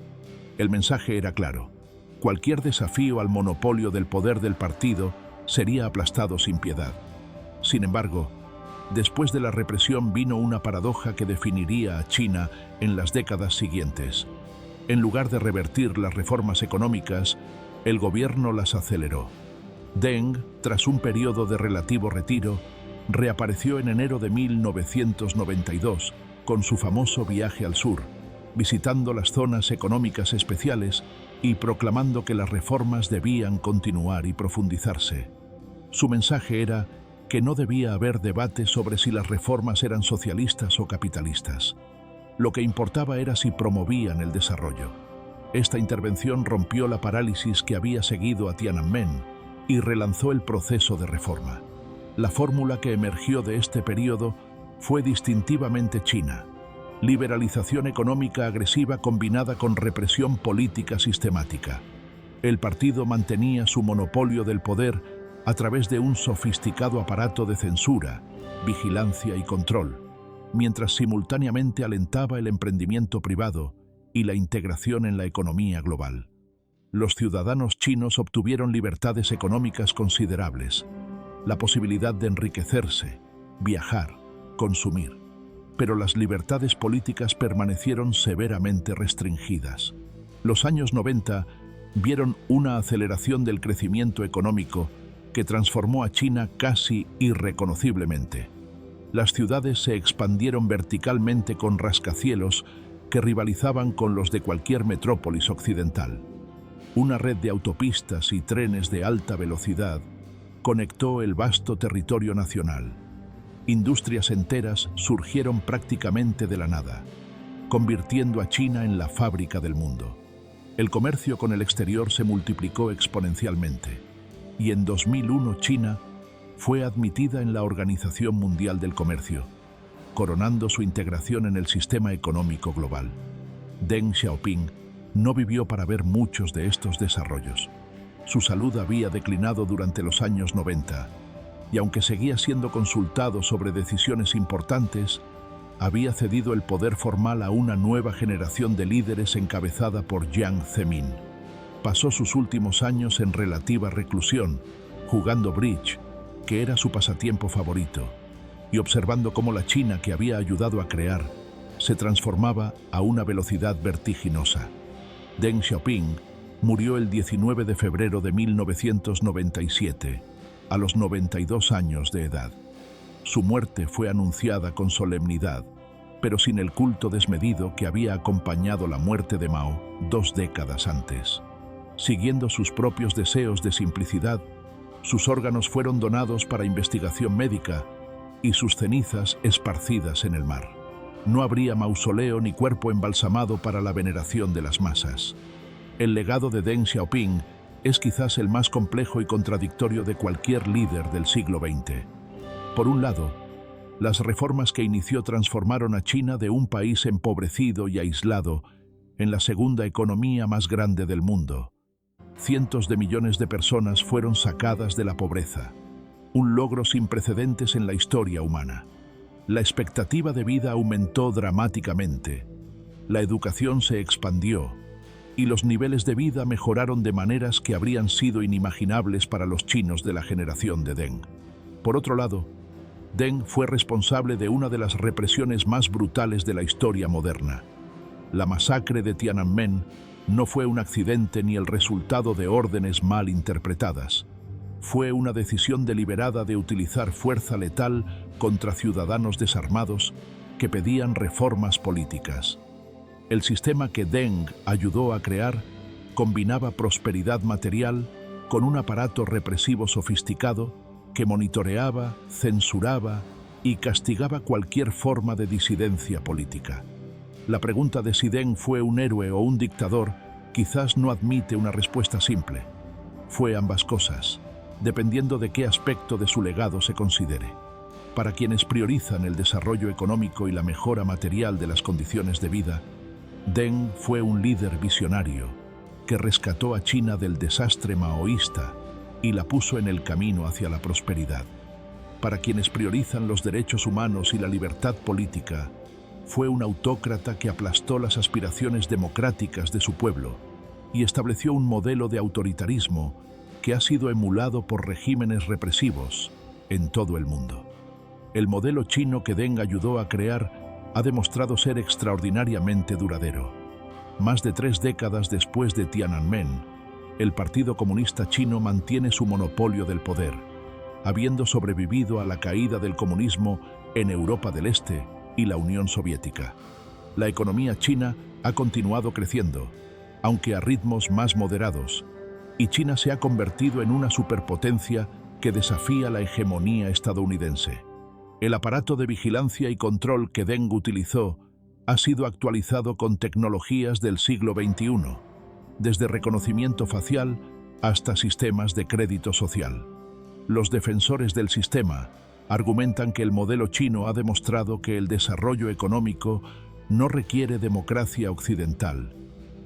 El mensaje era claro: cualquier desafío al monopolio del poder del partido sería aplastado sin piedad. Sin embargo, después de la represión vino una paradoja que definiría a China en las décadas siguientes. En lugar de revertir las reformas económicas, el gobierno las aceleró. Deng, tras un periodo de relativo retiro, reapareció en enero de 1992 con su famoso viaje al sur, visitando las zonas económicas especiales y proclamando que las reformas debían continuar y profundizarse. Su mensaje era que no debía haber debate sobre si las reformas eran socialistas o capitalistas. Lo que importaba era si promovían el desarrollo. Esta intervención rompió la parálisis que había seguido a Tiananmen y relanzó el proceso de reforma. La fórmula que emergió de este periodo fue distintivamente china: liberalización económica agresiva combinada con represión política sistemática. El partido mantenía su monopolio del poder a través de un sofisticado aparato de censura, vigilancia y control, mientras simultáneamente alentaba el emprendimiento privado y la integración en la economía global. Los ciudadanos chinos obtuvieron libertades económicas considerables, la posibilidad de enriquecerse, viajar, consumir. pero las libertades políticas permanecieron severamente restringidas. Los años 90 vieron una aceleración del crecimiento económico que transformó a China casi irreconociblemente. Las ciudades se expandieron verticalmente con rascacielos que rivalizaban con los de cualquier metrópolis occidental. Una red de autopistas y trenes de alta velocidad conectó el vasto territorio nacional. Industrias enteras surgieron prácticamente de la nada, convirtiendo a China en la fábrica del mundo. El comercio con el exterior se multiplicó exponencialmente, y en 2001 China fue admitida en la Organización Mundial del Comercio, coronando su integración en el sistema económico global. Deng Xiaoping no vivió para ver muchos de estos desarrollos. Su salud había declinado durante los años 90, y aunque seguía siendo consultado sobre decisiones importantes, había cedido el poder formal a una nueva generación de líderes encabezada por Jiang Zemin. Pasó sus últimos años en relativa reclusión, jugando bridge, que era su pasatiempo favorito, y observando cómo la China que había ayudado a crear se transformaba a una velocidad vertiginosa. Deng Xiaoping murió el 19 de febrero de 1997, a los 92 años de edad. Su muerte fue anunciada con solemnidad, pero sin el culto desmedido que había acompañado la muerte de Mao 2 décadas antes. Siguiendo sus propios deseos de simplicidad, sus órganos fueron donados para investigación médica y sus cenizas esparcidas en el mar. No habría mausoleo ni cuerpo embalsamado para la veneración de las masas. El legado de Deng Xiaoping es quizás el más complejo y contradictorio de cualquier líder del siglo XX. Por un lado, las reformas que inició transformaron a China de un país empobrecido y aislado en la segunda economía más grande del mundo. Cientos de millones de personas fueron sacadas de la pobreza, un logro sin precedentes en la historia humana. La expectativa de vida aumentó dramáticamente, la educación se expandió y los niveles de vida mejoraron de maneras que habrían sido inimaginables para los chinos de la generación de Deng. Por otro lado, Deng fue responsable de una de las represiones más brutales de la historia moderna. La masacre de Tiananmen no fue un accidente ni el resultado de órdenes mal interpretadas. Fue una decisión deliberada de utilizar fuerza letal contra ciudadanos desarmados que pedían reformas políticas. El sistema que Deng ayudó a crear combinaba prosperidad material con un aparato represivo sofisticado que monitoreaba, censuraba y castigaba cualquier forma de disidencia política. La pregunta de si Deng fue un héroe o un dictador quizás no admite una respuesta simple. Fue ambas cosas, dependiendo de qué aspecto de su legado se considere. Para quienes priorizan el desarrollo económico y la mejora material de las condiciones de vida, Deng fue un líder visionario que rescató a China del desastre maoísta y la puso en el camino hacia la prosperidad. Para quienes priorizan los derechos humanos y la libertad política, fue un autócrata que aplastó las aspiraciones democráticas de su pueblo y estableció un modelo de autoritarismo que ha sido emulado por regímenes represivos en todo el mundo. El modelo chino que Deng ayudó a crear ha demostrado ser extraordinariamente duradero. Más de 3 décadas después de Tiananmen, el Partido Comunista Chino mantiene su monopolio del poder, habiendo sobrevivido a la caída del comunismo en Europa del Este y la Unión Soviética. La economía china ha continuado creciendo, aunque a ritmos más moderados, y China se ha convertido en una superpotencia que desafía la hegemonía estadounidense. El aparato de vigilancia y control que Deng utilizó ha sido actualizado con tecnologías del siglo XXI, desde reconocimiento facial hasta sistemas de crédito social. Los defensores del sistema argumentan que el modelo chino ha demostrado que el desarrollo económico no requiere democracia occidental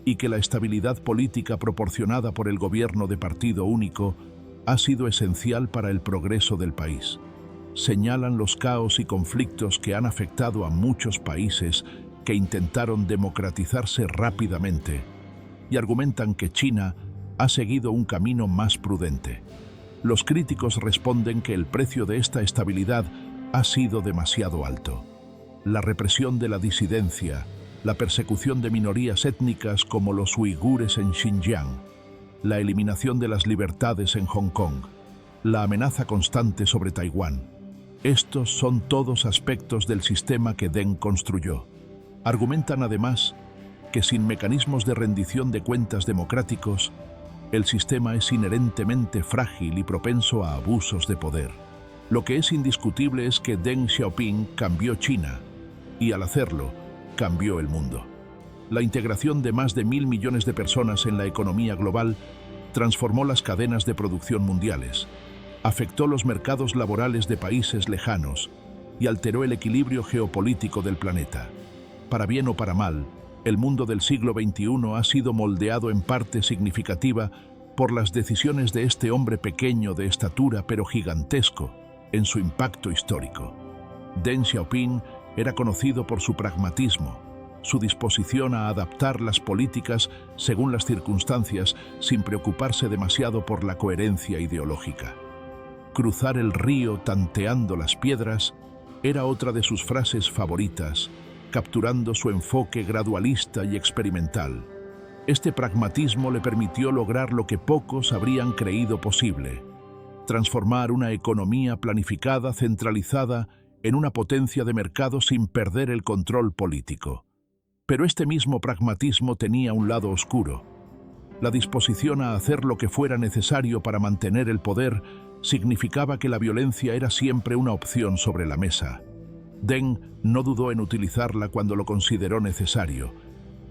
y que la estabilidad política proporcionada por el gobierno de partido único ha sido esencial para el progreso del país. Señalan los caos y conflictos que han afectado a muchos países que intentaron democratizarse rápidamente y argumentan que China ha seguido un camino más prudente. Los críticos responden que el precio de esta estabilidad ha sido demasiado alto. la represión de la disidencia, la persecución de minorías étnicas como los uigures en Xinjiang, la eliminación de las libertades en Hong Kong, la amenaza constante sobre Taiwán. Estos son todos aspectos del sistema que Deng construyó. Argumentan además que sin mecanismos de rendición de cuentas democráticos, el sistema es inherentemente frágil y propenso a abusos de poder. Lo que es indiscutible es que Deng Xiaoping cambió China y, al hacerlo, cambió el mundo. La integración de más de 1.000 millones de personas en la economía global transformó las cadenas de producción mundiales, afectó los mercados laborales de países lejanos y alteró el equilibrio geopolítico del planeta. Para bien o para mal, el mundo del siglo XXI ha sido moldeado en parte significativa por las decisiones de este hombre pequeño de estatura pero gigantesco en su impacto histórico. Deng Xiaoping era conocido por su pragmatismo, su disposición a adaptar las políticas según las circunstancias sin preocuparse demasiado por la coherencia ideológica. Cruzar el río tanteando las piedras era otra de sus frases favoritas, capturando su enfoque gradualista y experimental. Este pragmatismo le permitió lograr lo que pocos habrían creído posible: transformar una economía planificada, centralizada, en una potencia de mercado sin perder el control político. Pero este mismo pragmatismo tenía un lado oscuro. La disposición a hacer lo que fuera necesario para mantener el poder significaba que la violencia era siempre una opción sobre la mesa. Deng no dudó en utilizarla cuando lo consideró necesario,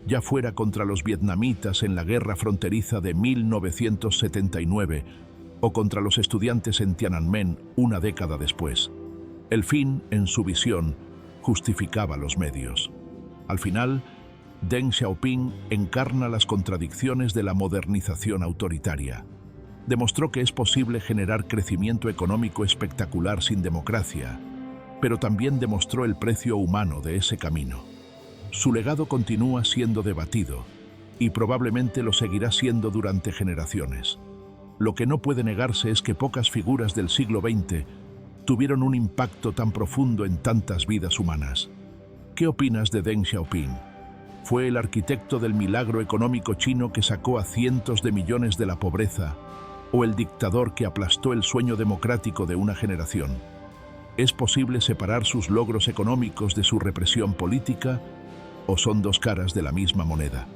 ya fuera contra los vietnamitas en la guerra fronteriza de 1979 o contra los estudiantes en Tiananmen una década después. El fin, en su visión, justificaba los medios. Al final, Deng Xiaoping encarna las contradicciones de la modernización autoritaria. Demostró que es posible generar crecimiento económico espectacular sin democracia, pero también demostró el precio humano de ese camino. Su legado continúa siendo debatido y probablemente lo seguirá siendo durante generaciones. Lo que no puede negarse es que pocas figuras del siglo XX tuvieron un impacto tan profundo en tantas vidas humanas. ¿Qué opinas de Deng Xiaoping? ¿Fue el arquitecto del milagro económico chino que sacó a cientos de millones de la pobreza, o el dictador que aplastó el sueño democrático de una generación? ¿Es posible separar sus logros económicos de su represión política, o son dos caras de la misma moneda?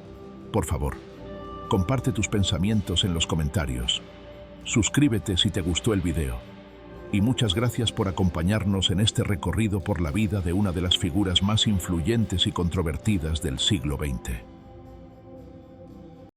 Por favor, comparte tus pensamientos en los comentarios. Suscríbete si te gustó el video. Y muchas gracias por acompañarnos en este recorrido por la vida de una de las figuras más influyentes y controvertidas del siglo XX.